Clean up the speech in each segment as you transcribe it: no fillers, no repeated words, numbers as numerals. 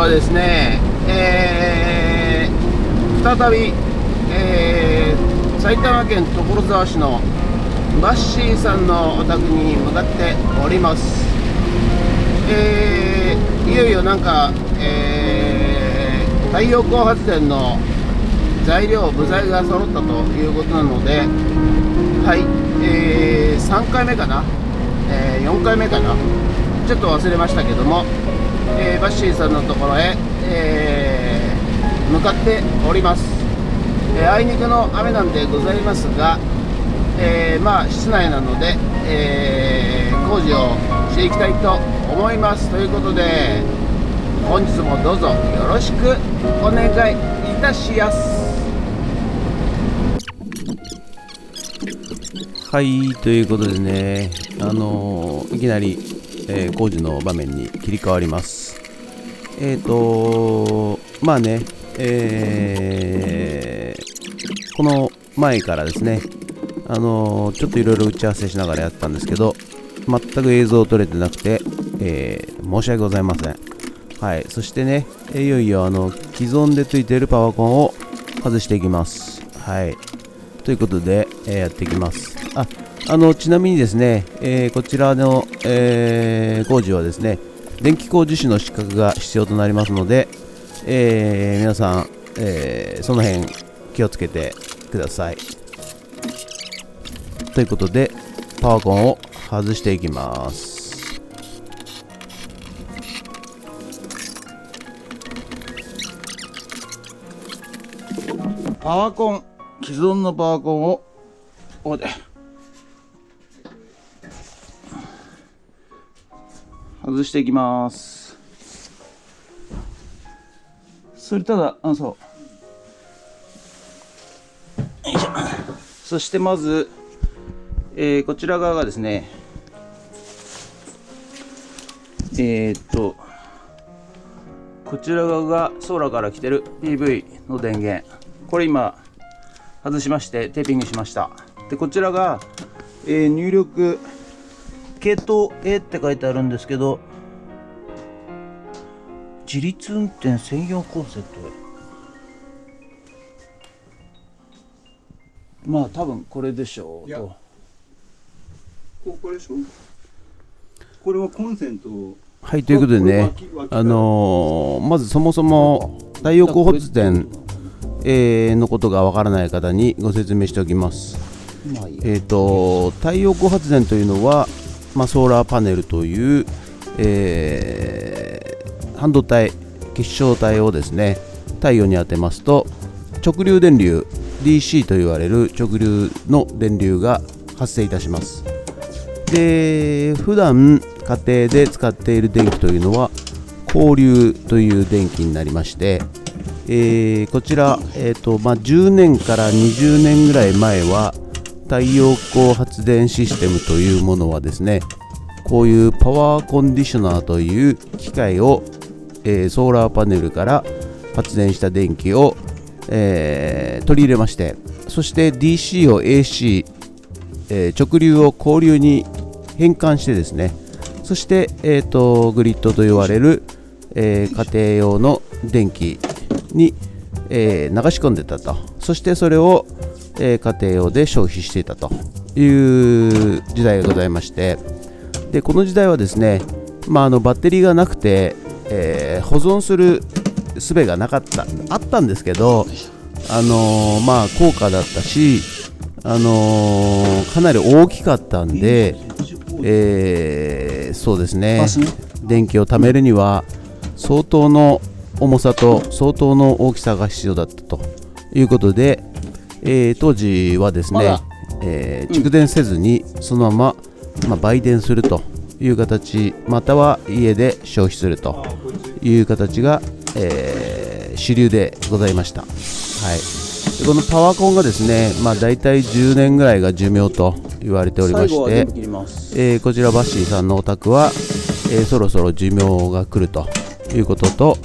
はですね、再び、埼玉県所沢市のバッシーさんのお宅に向かっております。いよいよなんか、太陽光発電の材料部材が揃ったということなので、はい、3回目かな、4回目かな、ちょっと忘れましたけども、バッシーさんのところへ、向かっております。あいにくの雨なんでございますが、まあ室内なので、工事をしていきたいと思います。ということで本日もどうぞよろしくお願いいたしやす。はい、ということでね、いきなり、工事の場面に切り替わります。まあね、この前からですね、ちょっといろいろ打ち合わせしながらやったんですけど、全く映像撮れてなくて、申し訳ございません。はい、そしてね、いよいよ既存でついているパワコンを外していきます。はい、ということで、やっていきます。ちなみにですね、こちらの、工事はですね、電気工事士の資格が必要となりますので、皆さん、その辺気をつけてください。ということでパワコンを外していきます。パワコン、既存のパワコンをここで外していきます。それただそう、よいしょ。そしてまず、こちら側がですね、こちら側がソーラーから来てる PV の電源、これ今外しましてテーピングしました。でこちらが、入力系統 A って書いてあるんですけど、自立運転専用コンセント、まあ多分これでしょうと。これでしょ。これはコンセント。はい、ということでね、まずそもそも太陽光発電、のことがわからない方にご説明しておきます。太陽光発電というのは、ソーラーパネルという、半導体結晶体をですね、太陽に当てますと直流電流 DC と言われる直流の電流が発生いたします。で普段家庭で使っている電気というのは交流という電気になりまして、こちら、10年から20年ぐらい前は太陽光発電システムというものはですね、こういうパワーコンディショナーという機械を、ソーラーパネルから発電した電気を、取り入れまして、そして DC を AC、直流を交流に変換してですね、そして、グリッドと言われる、家庭用の電気に、流し込んでたと。そしてそれを、家庭用で消費していたという時代がございまして、でこの時代はですね、バッテリーがなくて、保存する術がなかった、あったんですけど、高価だったし、かなり大きかったんで、そうですね、電気を貯めるには相当の重さと相当の大きさが必要だったということで、当時はですね、蓄電せずにそのまま、売電するという形、または家で消費するという形が、主流でございました。はい、でこのパワコンがですね、だいたい10年ぐらいが寿命と言われておりまして、こちらバッシーさんのお宅は、そろそろ寿命が来るということと、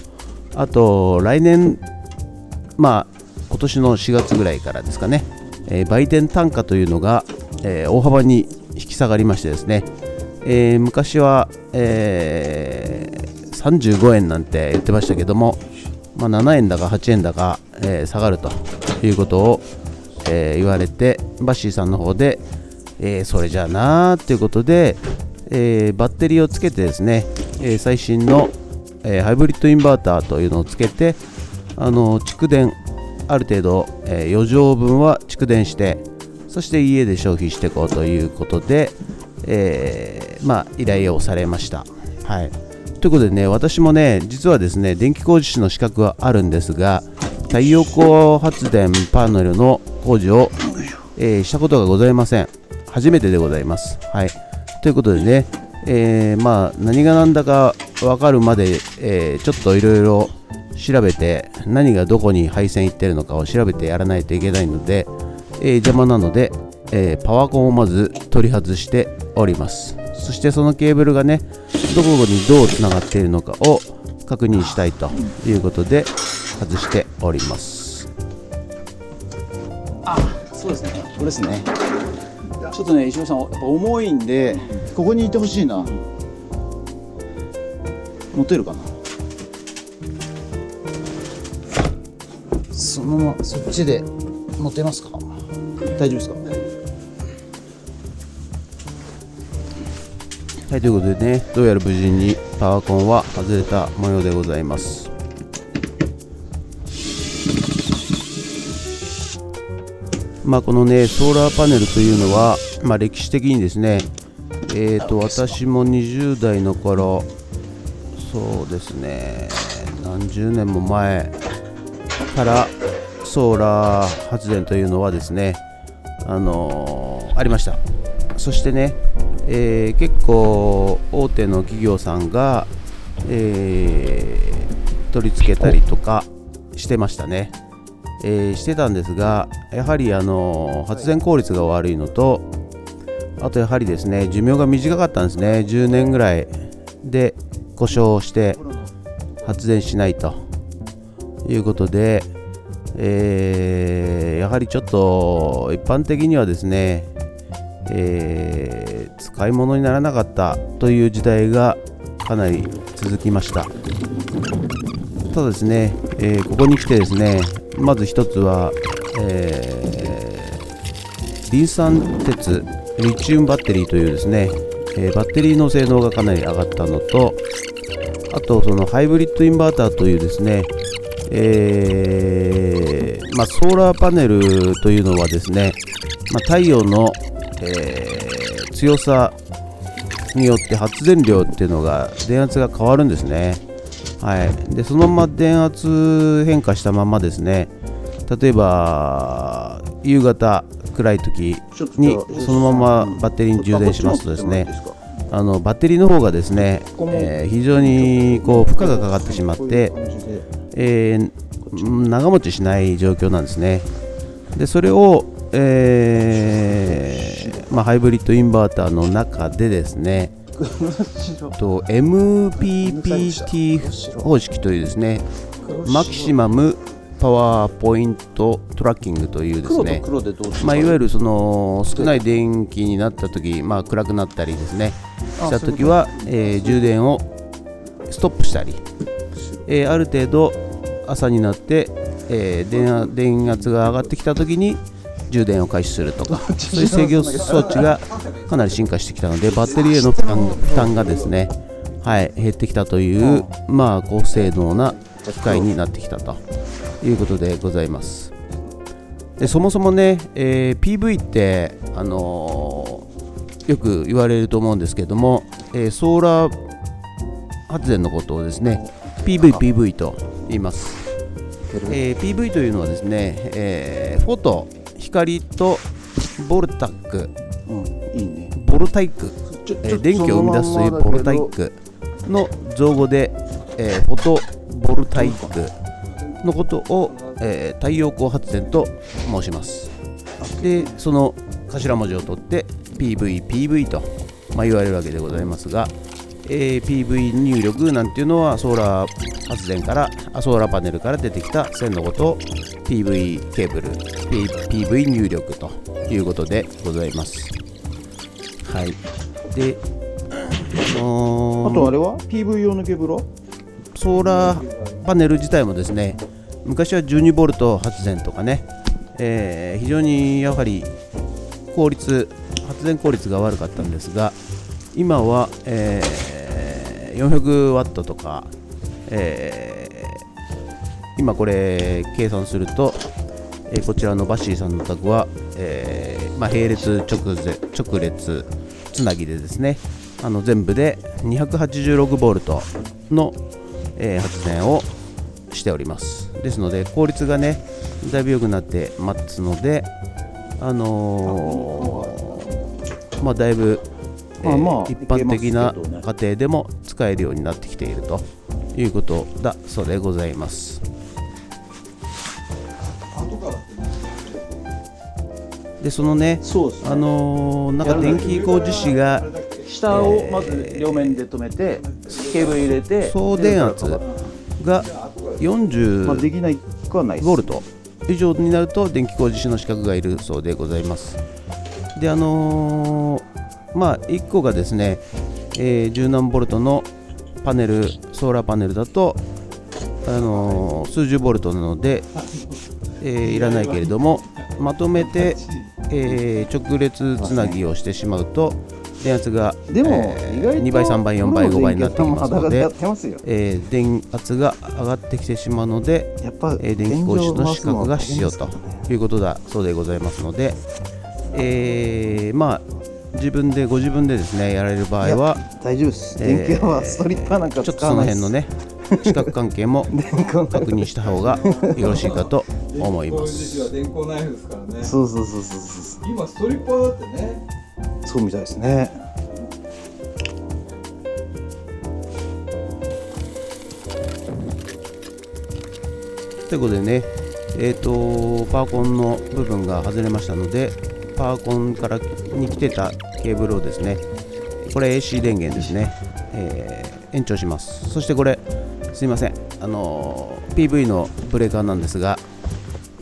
あと来年、今年の4月ぐらいからですかね、売電単価というのが、大幅に引き下がりましてですね、昔は、3 35円なんて言ってましたけども、7円だか8円だか、下がるということを、言われて、バッシーさんの方で、それじゃあなーということで、バッテリーをつけてですね、最新の、ハイブリッドインバーターというのをつけて、蓄電ある程度、余剰分は蓄電して、そして家で消費していこうということで、依頼をされました。はい、ということでね、私もね、実はですね、電気工事士の資格はあるんですが、太陽光発電パネルの工事を、したことがございません。初めてでございます。はい、ということでね、何が何だか分かるまで、ちょっといろいろ調べて、何がどこに配線いってるのかを調べてやらないといけないので、邪魔なので、パワコンをまず取り外しております。そしてそのケーブルがね、どこにどうつながっているのかを確認したいということで外しております。そうですね、これですね。ちょっとね、石橋さん、やっぱ重いんで、ここにいてほしいな。持てるかな。そのままそっちで持てますか。大丈夫ですか。はい、ということでね、どうやら無事にパワーコンは外れた模様でございます。このね、ソーラーパネルというのは、歴史的にですね、私も20代の頃、そうですね、何十年も前からソーラー発電というのはですね、ありました。そしてね、結構大手の企業さんが、取り付けたりとかしてましたね。してたんですが、やはり発電効率が悪いのと、あとやはりですね、寿命が短かったんですね。10年ぐらいで故障して発電しないということで、やはりちょっと一般的にはですね、使い物にならなかったという時代がかなり続きました。ただですね、ここに来てですね、まず一つは、リン酸鉄リチウムバッテリーというですね、バッテリーの性能がかなり上がったのと、あとそのハイブリッドインバーターというですね、ソーラーパネルというのはですね、太陽の、強さによって発電量っていうのが電圧が変わるんですね。はい、でそのまま電圧変化したままですね、例えば夕方暗い時にそのままバッテリーに充電しますとですね、バッテリーの方がですね、非常にこう負荷がかかってしまって、長持ちしない状況なんですね。でそれを、ハイブリッドインバーターの中でですねMPPT 方式というですね、マキシマムパワーポイントトラッキングというですね、いわゆるその少ない電気になった時、暗くなったりですねした時は、充電をストップしたり、ある程度朝になって、電圧が上がってきた時に充電を開始するとか、そういう制御装置がかなり進化してきたので、バッテリーへの負担がですね、減ってきたという、高性能な機械になってきたということでございます。でそもそもね、PV って、よく言われると思うんですけども、ソーラー発電のことをですね PV と言います。PV というのはですね、フォト光とボルタック、ボルタイク、電気を生み出すというボルタイクの造語で、フォトボルタイクのことを、太陽光発電と申します。でその頭文字を取って PV と、言われるわけでございますが、PV 入力なんていうのはソーラー発電からソーラーパネルから出てきた線のことを PV ケーブル PV 入力ということでございます。はい。で、あとあれは PV 用のケーブルはソーラーパネル自体もですね、昔は12ボルト発電とかね、非常にやはり発電効率が悪かったんですが、今は、400ワットとか、今これ計算すると、こちらのバッシーさんのお宅は、並列直列つなぎでですね、全部で286ボルトの、発電をしております。ですので効率がねだいぶ良くなってますので、だいぶ、一般的な家庭でも使えるようになってきているということだそうでございます。でそのね、なんか電気工事士が下をまず両面で止めて、ケーブル入れて、総電圧ができないくはないです。40ボルト以上になると電気工事士の資格がいるそうでございます。で1個がですね、10何ボルトのパネル、ソーラーパネルだと、数十ボルトなので、いらないけれども、まとめて、直列つなぎをしてしまうと電圧が、でも2倍3倍4倍5倍になってきますので、で電圧が上がってきてしまうので、やっぱ電気工事士の資格が必要ということだそうでございますので、ご自分でですねやられる場合は大丈夫です。電気はストリッパーなんかちょっとその辺のね資格関係も確認した方がよろしいかと思います。電光ナイフですからね。そう今ストリッパーだってね。そうみたいですね。ということでね、パワコンの部分が外れましたので、パワコンからに来てたケーブルをですね、これ AC 電源ですね、延長します。そしてこれすいません、PV のブレーカーなんですが、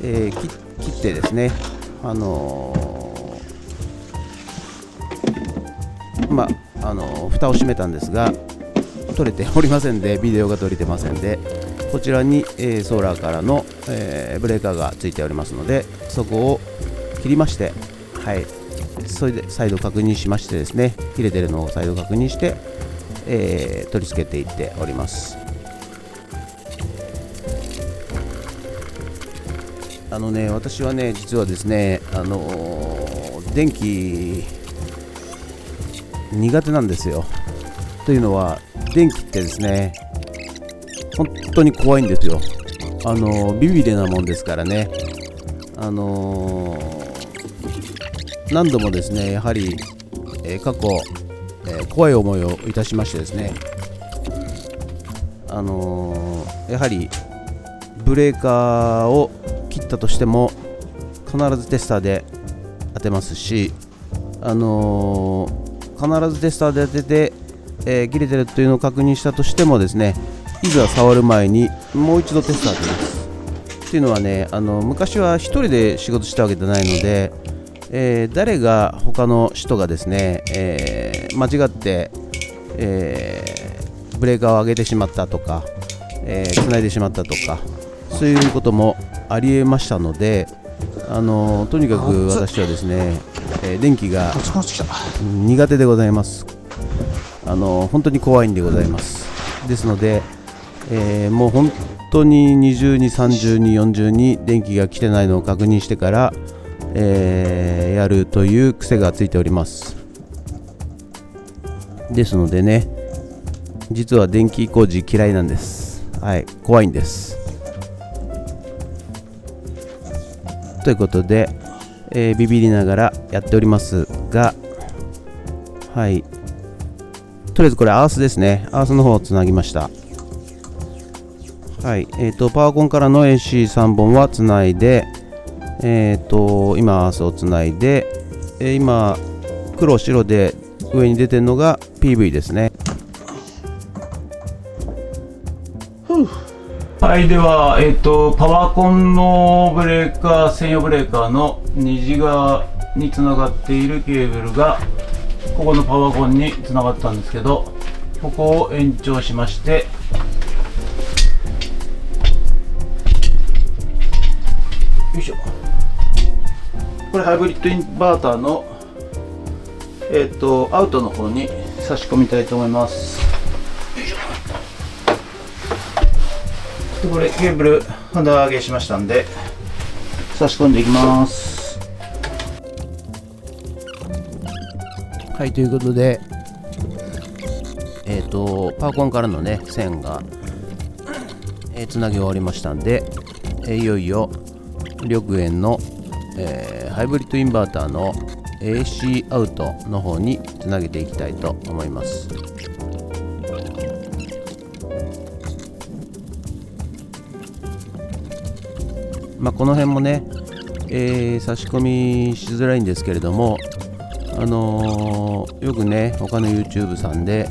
切ってですね、蓋を閉めたんですが取れておりませんで、ビデオが撮れてませんで、こちらに、ソーラーからの、ブレーカーがついておりますので、そこを切りまして、それで再度確認しましてですね、切れてるのを再度確認して、取り付けていっております。私はね実はですね、電気苦手なんですよ。というのは電気ってですね本当に怖いんですよ。ビビりなもんですからね。何度もですねやはり、過去、怖い思いをいたしましてですね、やはりブレーカーを切ったとしても必ずテスターで当てますし、必ずテスターで当てて、切れてるというのを確認したとしてもですね、いざ触る前にもう一度テスター当てます。っていうのはね、昔は一人で仕事したわけじゃないので、誰が他の人がですね、間違って、ブレーカーを上げてしまったとか、繋いでしまったとか、そういうこともありえましたので、とにかく私はですね、電気が苦手でございます。本当に怖いんでございます。ですので、もう本当に20に30に40に電気が来てないのを確認してから、やるという癖がついております。ですのでね、実は電気工事嫌いなんです。怖いんです。ということで、ビビりながらやっておりますが、とりあえずこれアースですね。アースの方をつなぎました。パワコンからの AC3 本はつないで、今アースをつないで、今黒白で上に出てるのが PV ですね。では、パワコンのブレーカー、専用ブレーカーの虹側につながっているケーブルがここのパワコンにつながったんですけど、ここを延長しまして、いしょ。これハイブリッドインバーターのアウトの方に差し込みたいと思います。よいしょ。でこれケーブル肌上げしましたんで差し込んでいきます。はい、ということでパワコンからのね線がつなぎ終わりましたんで、いよいよ緑園の、ハイブリッドインバーターの AC アウトの方につなげていきたいと思います。この辺もね、差し込みしづらいんですけれども、よくね他の YouTube さんで、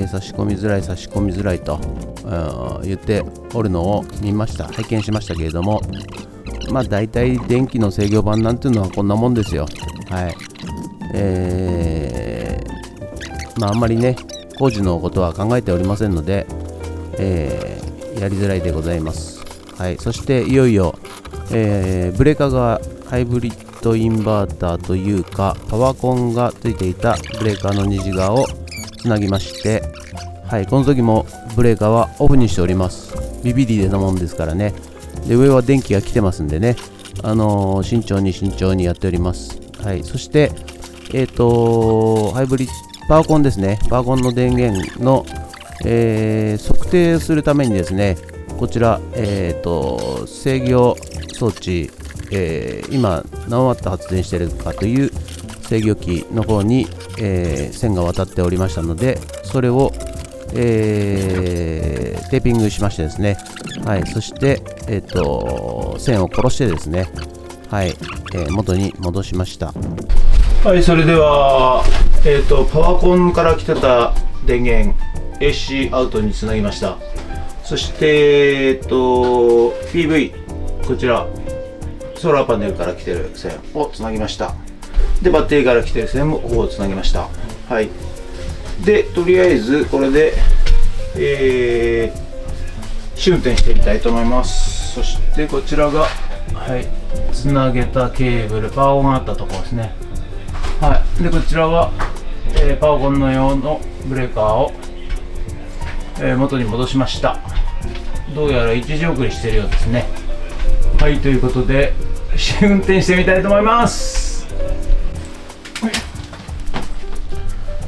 差し込みづらいと言っておるのを拝見しましたけれども、だいたい電気の制御盤なんていうのはこんなもんですよ。はい。あんまりね工事のことは考えておりませんので、やりづらいでございます。はい。そしていよいよ、ブレーカーがハイブリッドインバーターというかパワコンがついていたブレーカーの虹側をつなぎまして、はい、この時もブレーカーはオフにしております。ビビリなもんですからね。で上は電気が来てますんでね、慎重にやっております。はい。そしてハイブリッドパワコンですね。パワコンの電源の、測定するためにですね、こちら、制御装置、今何ワット発電しているかという制御機の方に、線が渡っておりましたので、それを、テーピングしましてですね、はい。そして、線を殺してですね、はい、元に戻しました。はい、それでは、パワコンから来てた電源 AC アウトにつなぎました。そして、PV こちらソーラーパネルから来てる線をつなぎました。でバッテリーから来てる線もここをつなぎました。はい。でとりあえずこれで、試運転してみたいと思います。そしてこちらが、はい、つなげたケーブル、パワーオンがあったところですね。はい。でこちらは、パワコンの用のブレーカーを、元に戻しました。どうやら一時送りしてるようですね。はい、ということで試運転してみたいと思います。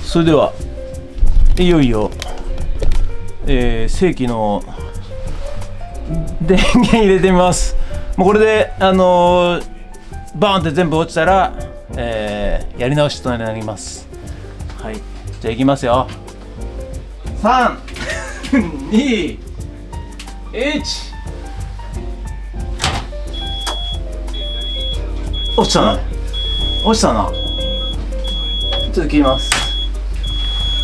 それではいよいよ、正規の電源入れてみます。もうこれでバーンって全部落ちたら、やり直しとなります。はい、じゃあいきますよ。3、2、1。落ちたな。ちょっと切ります。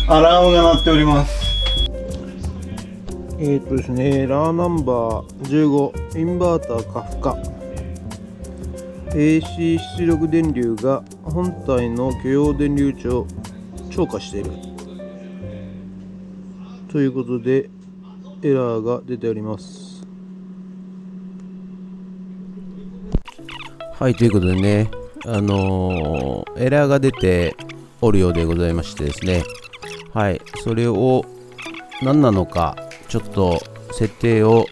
アラームが鳴っております。ですね、ラーナンバー15、インバーター過負荷、AC 出力電流が本体の許容電流値を超過しているということでエラーが出ております。はい、ということでね、エラーが出ておるようでございましてですね、はい、それを何なのかちょっと設定を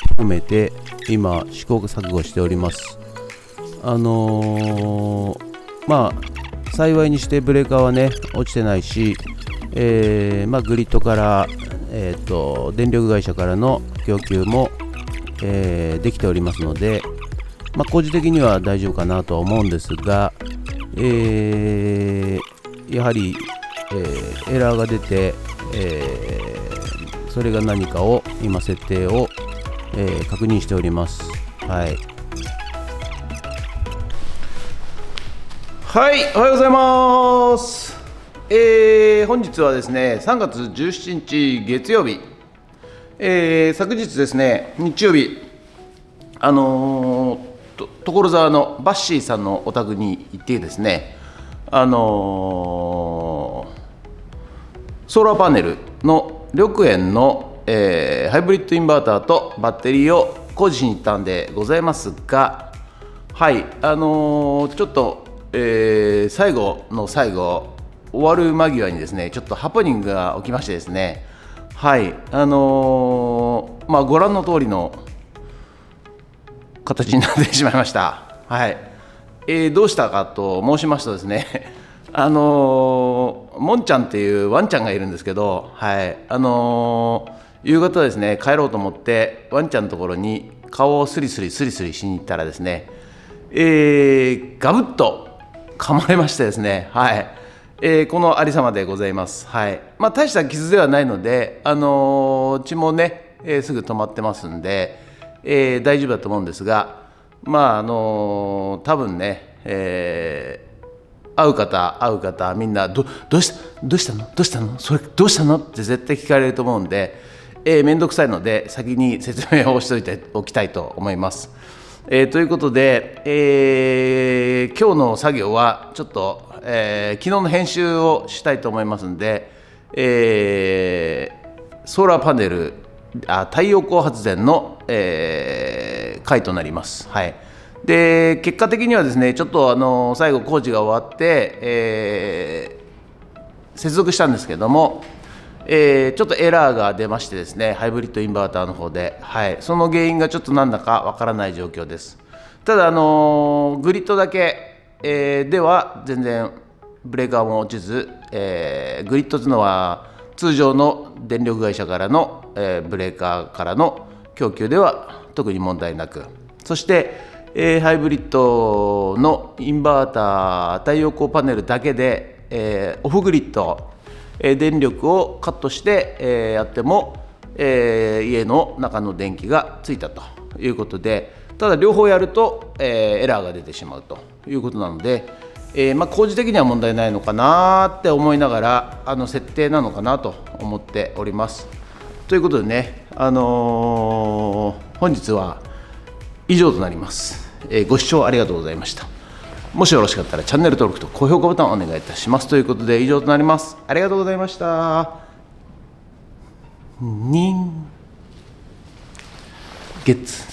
含めて今試行錯誤しております。幸いにしてブレーカーはね落ちてないし、グリッドから、電力会社からの供給も、できておりますので、工事的には大丈夫かなとは思うんですが、やはり、エラーが出て、それが何かを今設定を、確認しております。はい。はい、おはようございます。本日はですね、3月17日月曜日、昨日ですね、日曜日、所沢のバッシーさんのお宅に行ってですね、ソーラーパネルの緑園の、ハイブリッドインバーターとバッテリーを工事しに行ったんでございますが、はい、ちょっと、最後の最後、終わる間際にですね、ちょっとハプニングが起きましてですね、はい、ご覧の通りの形になってしまいました。はい、どうしたかと申しますとですね、もんちゃんっていうワンちゃんがいるんですけど、はい、夕方ですね、帰ろうと思ってワンちゃんのところに顔をスリスリしに行ったらですね、ガブッと噛まれましてですね、はい、このありさまでございます。はい、大した傷ではないので、血もね、すぐ止まってますんで、大丈夫だと思うんですが、多分ね、会う方みんなどうしたのそれどうしたのって絶対聞かれると思うんで、めんどくさいので先に説明をしておきたいと思います。ということで、今日の作業はちょっと、昨日の編集をしたいと思いますので、ソーラーパネル太陽光発電の、回となります。はい、で結果的にはですね、ちょっと最後工事が終わって、接続したんですけども、ちょっとエラーが出ましてですね、ハイブリッドインバーターの方で、はい、その原因がちょっと何だかわからない状況です。ただ、グリッドだけ、では全然ブレーカーも落ちず、グリッドというのは通常の電力会社からの、ブレーカーからの供給では特に問題なく、そして、ハイブリッドのインバーター太陽光パネルだけで、オフグリッド、電力をカットして、やっても、家の中の電気がついたということで、ただ両方やると、エラーが出てしまうということなので、工事的には問題ないのかなって思いながら設定なのかなと思っております。ということでね、本日は以上となります。ご視聴ありがとうございました。もしよろしかったらチャンネル登録と高評価ボタンをお願いいたします。ということで以上となります。ありがとうございました。ゲッツ